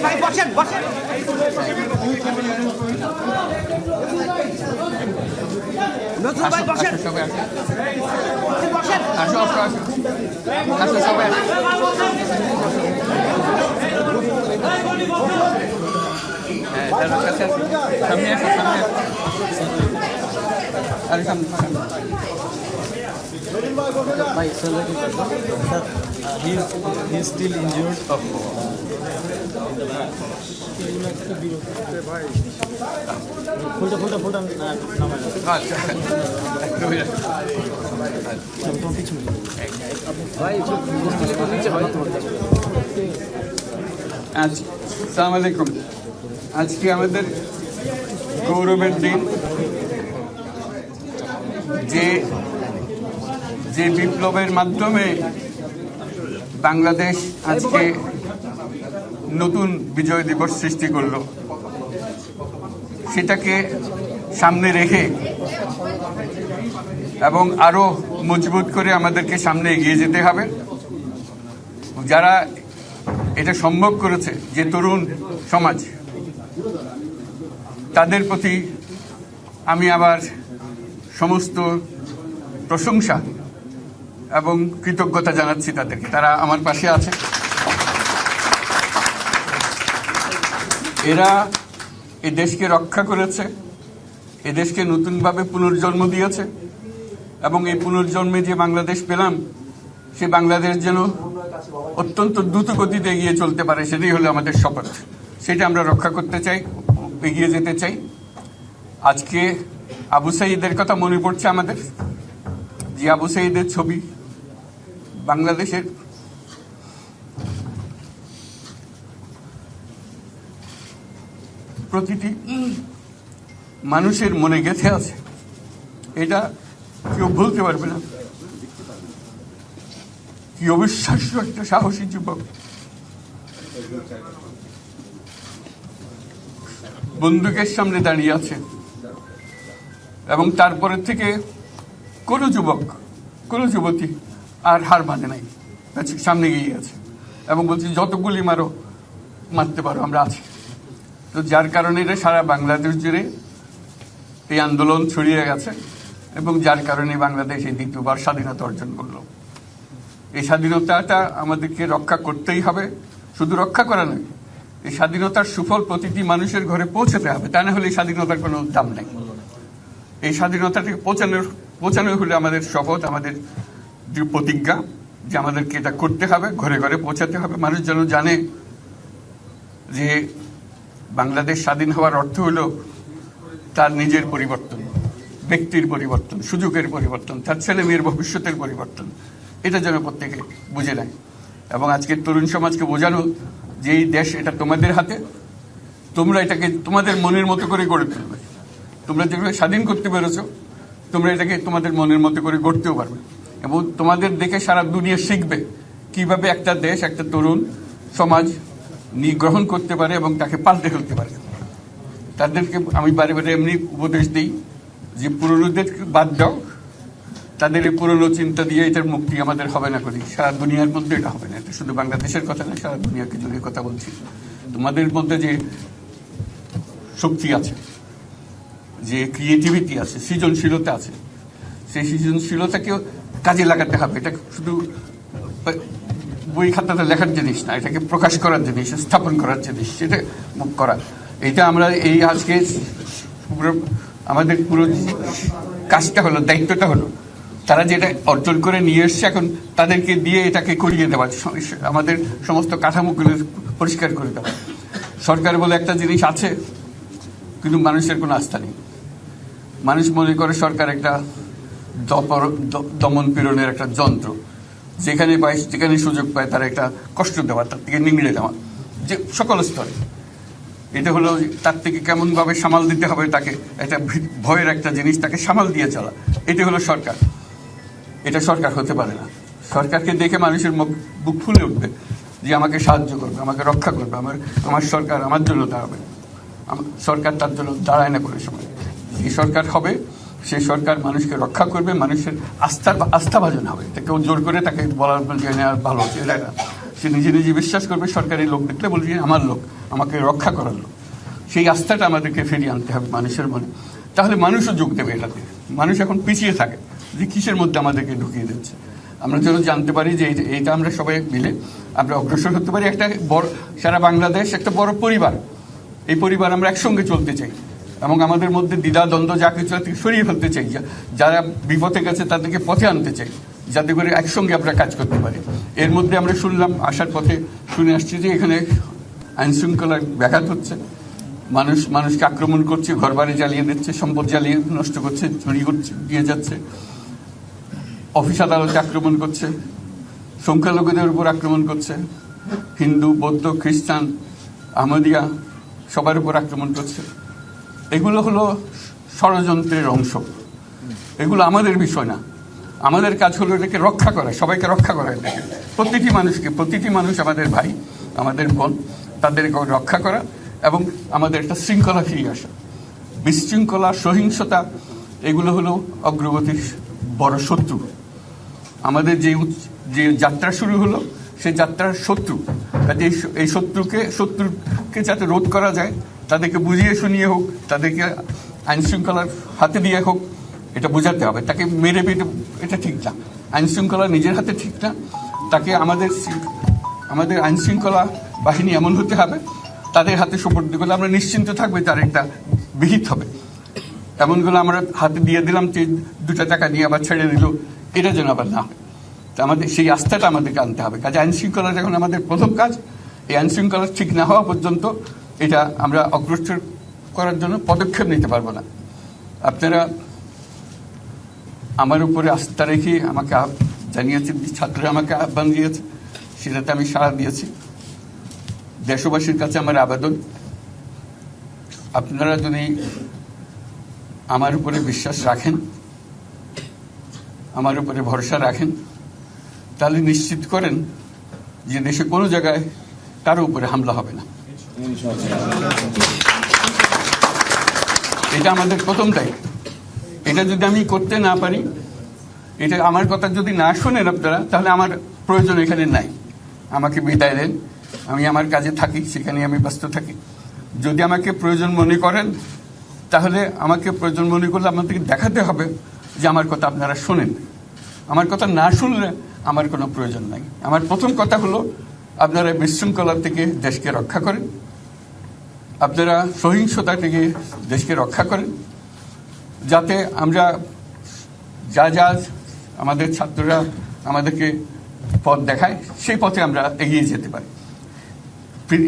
ভাই বসেন বসেন। নজরুল ভাই বসেন বসেন। আসো আসো আসো আসো সবাই সামনে আসো সামনে আরে সামনে Bhai, sir, he is still injured. Hold on. আসসালামু আলাইকুম। আজকে আমাদের গৌরবের দিন, যে বিপ্লবের মাধ্যমে বাংলাদেশ আজকে নতুন বিজয় দিবস সৃষ্টি করল, সেটাকে সামনে রেখে এবং আরো মজবুত করে আমাদেরকে সামনে এগিয়ে যেতে হবে। যারা এটা সম্ভব করেছে, যে তরুণ সমাজ, তাদের প্রতি আমি আবার সমস্ত প্রশংসা এবং কৃতজ্ঞতা জানাচ্ছি তাদেরকে। তারা আমার পাশে আছে। এরা এই দেশকে রক্ষা করেছে, এ দেশকে নতুনভাবে পুনর্জন্ম দিয়েছে এবং এই পুনর্জন্মে যে বাংলাদেশ পেলাম, সে বাংলাদেশ যেন অত্যন্ত দ্রুত গতিতে এগিয়ে চলতে পারে, সেটাই হলো আমাদের শপথ। সেটা আমরা রক্ষা করতে চাই, এগিয়ে যেতে চাই। আজকে আবু সাঈদের কথা মনে পড়ছে আমাদের, যে আবু সাঈদের ছবি বাংলাদেশের প্রতিটি মানুষের মনে গেঁথে আছে। এটা কেউ ভুলতে পারবে না। কি অবিশ্বাস্য একটা সাহসী যুবক, বন্দুকের সামনে দাঁড়িয়ে আছে এবং তারপরে থেকে কোনো যুবক, কোনো যুবতী আর হার মানে নাই, সামনে গিয়ে আছে এবং বলছি যত গুলি মারতে পারো, আমরা আছি। তো যার কারণে এটা সারা বাংলাদেশ জুড়ে এই আন্দোলন ছড়িয়ে গেছে এবং যার কারণে বাংলাদেশ এই দ্বিতীয়বার স্বাধীনতা অর্জন করলো। এই স্বাধীনতাটা আমাদেরকে রক্ষা করতেই হবে। শুধু রক্ষা করা নয়, এই স্বাধীনতার সুফল প্রতিটি মানুষের ঘরে পৌঁছাতে হবে। তা না হলে এই স্বাধীনতার কোনো দাম নেই। এই স্বাধীনতাকে পৌঁছানো হলে আমাদের শপথ, আমাদের যে প্রতিজ্ঞা, যে আমাদেরকে এটা করতে হবে, ঘরে ঘরে পৌঁছাতে হবে। মানুষ যেন জানে যে বাংলাদেশ স্বাধীন হওয়ার অর্থ হলো তার নিজের পরিবর্তন, ব্যক্তির পরিবর্তন, সুযোগের পরিবর্তন, তার ছেলে মেয়ের ভবিষ্যতের পরিবর্তন। এটা যেন প্রত্যেকে বুঝে নেয় এবং আজকের তরুণ সমাজকে বোঝানো যে এই দেশ এটা তোমাদের হাতে, তোমরা এটাকে তোমাদের মনের মতো করে গড়ে তুলবে। তোমরা যেভাবে স্বাধীন করতে পেরেছো, তোমরা এটাকে তোমাদের মনের মতো করে গড়তেও পারবে এবং তোমাদের দেখে সারা দুনিয়া শিখবে কিভাবে একটা দেশ, একটা তরুণ সমাজ গ্রহণ করতে পারে এবং তাকে পাল্টে ফেলতে পারে। তাদেরকে আমি বারে বারে এমনি উপদেশ দিই যে পুরনোদের বাদ দাও, তাদের এই পুরনো চিন্তা দিয়ে এটার মুক্তি আমাদের হবে না করি। সারা দুনিয়ার মধ্যে এটা হবে না। এটা শুধু বাংলাদেশের কথা না, সারা দুনিয়াকে জন্য কথা বলছি। তোমাদের মধ্যে যে শক্তি আছে, যে ক্রিয়েটিভিটি আছে, সৃজনশীলতা আছে, সেই সৃজনশীলতাকেও কাজে লাগাতে হবে। এটা শুধু বই খাতাতে লেখার জিনিস না, এটাকে প্রকাশ করার জিনিস, স্থাপন করার জিনিস, সেটা করা। এটা আমরা এই আজকে আমাদের পুরো কাজটা হলো, দায়িত্বটা হলো, তারা যেটা অর্জন করে নিয়ে এসছে এখন তাদেরকে দিয়ে এটাকে করিয়ে দেওয়া, আমাদের সমস্ত কাঠামোগুলো পরিষ্কার করে দেওয়া। সরকার বলে একটা জিনিস আছে, কিন্তু মানুষের কোনো আস্থা নেই। মানুষ মনে করে সরকার একটা দমন পীড়নের একটা যন্ত্র, যেখানে পায়, যেখানে সুযোগ পায় তার একটা কষ্ট দেওয়া, তার থেকে নিংড়ে দেওয়া, যে সকল স্তরে। এটা হলো তার থেকে কেমনভাবে সামাল দিতে হবে তাকে, একটা ভয়ের একটা জিনিস, তাকে সামাল দিয়ে চলা। এটা হলো সরকার। এটা সরকার হতে পারে না। সরকারকে দেখে মানুষের বুক ফুলে উঠবে যে আমাকে সাহায্য করবে, আমাকে রক্ষা করবে, আমার সরকার আমার জন্য দাঁড়াবে। সরকার তার জন্য দাঁড়ায় না কোনো সময়। এই সরকার হবে, সেই সরকার মানুষকে রক্ষা করবে, মানুষের আস্থাভাজন হবে। এটা কেউ জোর করে তাকে বলার যে ভালো হচ্ছে, এটা না। সে নিজে নিজে বিশ্বাস করবে, সরকারি লোক দেখলে বলবে আমার লোক, আমাকে রক্ষা করার লোক। সেই আস্থাটা আমাদেরকে ফিরিয়ে আনতে হবে মানুষের মনে, তাহলে মানুষও যোগ দেবে এটাতে। মানুষ এখন পিছিয়ে থাকে যে কিসের মধ্যে আমাদেরকে ঢুকিয়ে দিচ্ছে। আমরা যেন জানতে পারি যে এইটা আমরা সবাই মিলে আমরা অগ্রসর হতে পারি। একটা বড়, সারা বাংলাদেশ একটা বড় পরিবার, এই পরিবার আমরা একসঙ্গে চলতে চাই এবং আমাদের মধ্যে দ্বিধা দ্বন্দ্ব যা কিছু থেকে সরিয়ে ফেলতে চাই। যারা বিপথে গেছে তাদেরকে পথে আনতে চাই, যাতে করে একসঙ্গে আমরা কাজ করতে পারি। এর মধ্যে আমরা শুনলাম, আসার পথে শুনে আসছি যে এখানে আইন শৃঙ্খলার ব্যাঘাত হচ্ছে, মানুষকে আক্রমণ করছে, ঘরবাড়ি জ্বালিয়ে দিচ্ছে, সম্পদ জ্বালিয়ে নষ্ট করছে, চুরি করছে, দিয়ে যাচ্ছে, অফিস আদালতে আক্রমণ করছে, সংখ্যালঘুদের উপর আক্রমণ করছে, হিন্দু, বৌদ্ধ, খ্রিস্টান, আহমদিয়া সবার উপর আক্রমণ করছে। এগুলো হলো ষড়যন্ত্রের অংশ, এগুলো আমাদের বিষয় না। আমাদের কাজ হলো এটাকে রক্ষা করা, সবাইকে রক্ষা করা, এটাকে প্রতিটি মানুষকে, প্রতিটি মানুষ আমাদের ভাই, আমাদের বোন, তাদেরকে রক্ষা করা এবং আমাদের একটা শৃঙ্খলা ফিরিয়ে আসা। বিশৃঙ্খলা, সহিংসতা এগুলো হলো অগ্রগতির বড় শত্রু। আমাদের যে যাত্রা শুরু হলো সেই যাত্রার শত্রু, কাজে এই শত্রুকে যাতে রোধ করা যায়, তাদেরকে বুঝিয়ে শুনিয়ে হোক, তাদেরকে আইন শৃঙ্খলার হাতে দিয়ে হোক, এটা বোঝাতে হবে। তাকে মেরে পেটে এটা ঠিক না, আইন শৃঙ্খলা নিজের হাতে ঠিক না। তাকে আমাদের আইন শৃঙ্খলা বাহিনী এমন হতে হবে, তাদের হাতে সুপর্দ করলে আমরা নিশ্চিন্ত থাকবে তার একটা বিহিত হবে। এমনগুলো আমরা হাতে দিয়ে দিলাম যে 2 টাকা নিয়ে আবার ছেড়ে দিল, এটা যেন আবার না হয়। তা আমাদের সেই আস্থাটা আমাদেরকে আনতে হবে। কাজে আইন শৃঙ্খলা যখন আমাদের প্রথম কাজ, এই আইন শৃঙ্খলা ঠিক না হওয়া পর্যন্ত এটা আমরা অগ্রসর করার জন্য পদক্ষেপ নিতে পারবো না। আপনারা আমার উপরে আস্থা রেখে আমাকে জানিয়েছে, ছাত্ররা আমাকে আহ্বান দিয়েছে, সেটাতে আমি সাড়া দিয়েছি। দেশবাসীর কাছে আমার আবেদন, আপনারা যদি আমার উপরে বিশ্বাস রাখেন, আমার উপরে ভরসা রাখেন, তাহলে নিশ্চিত করেন যে দেশে কোনো জায়গায় কারো উপরে হামলা হবে না। এটা আমাদের প্রথম দায়িত্ব। এটা যদি আমি করতে না পারি, এটা আমার কথা যদি না শোনেন আপনারা, তাহলে আমার প্রয়োজন এখানে নাই। আমাকে বিদায় দেন, আমি আমার কাজে থাকি, সেখানে আমি ব্যস্ত থাকি। যদি আমাকে প্রয়োজন মনে করেন, তাহলে আমাকে প্রয়োজন মনে করলে আপনাদেরকে দেখাতে হবে যে আমার কথা আপনারা শোনেন। আমার কথা না শুনলে আমার কোনো প্রয়োজন নাই। আমার প্রথম কথা হলো, আপনারা বিশৃঙ্খলা থেকে দেশকে রক্ষা করেন, আপনারা সহিংসতা থেকে দেশকে রক্ষা করেন, যাতে আমরা যা আমাদের ছাত্ররা আমাদেরকে পথ দেখায়, সেই পথে আমরা এগিয়ে যেতে পারি।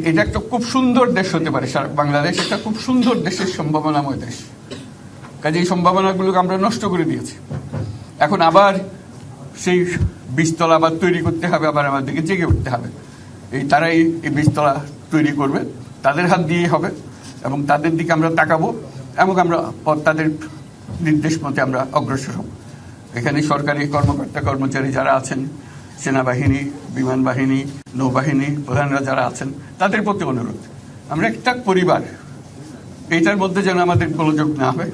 এটা একটা খুব সুন্দর দেশ হতে পারে, সারা বাংলাদেশ একটা খুব সুন্দর দেশের সম্ভাবনাময় দেশ। কাজে এই সম্ভাবনাগুলোকে আমরা নষ্ট করে দিয়েছি। এখন আবার সেই বীজতলা আবার তৈরি করতে হবে, আবার আমাদেরকে জেগে উঠতে হবে। তারাই এই বীজতলা তৈরি করবে, তাদের হাত দিয়ে হবে এবং তাদের দিকে আমরা তাকাবো এবং আমরা তাদের নির্দেশ মতে আমরা অগ্রসর হব। এখানে সরকারি কর্মকর্তা কর্মচারী যারা আছেন, সেনাবাহিনী, বিমান বাহিনী, নৌবাহিনী প্রধানরা যারা আছেন, তাদের প্রতি অনুরোধ, আমরা একটা পরিবার, এইটার মধ্যে যেন আমাদের গোলযোগ না হয়।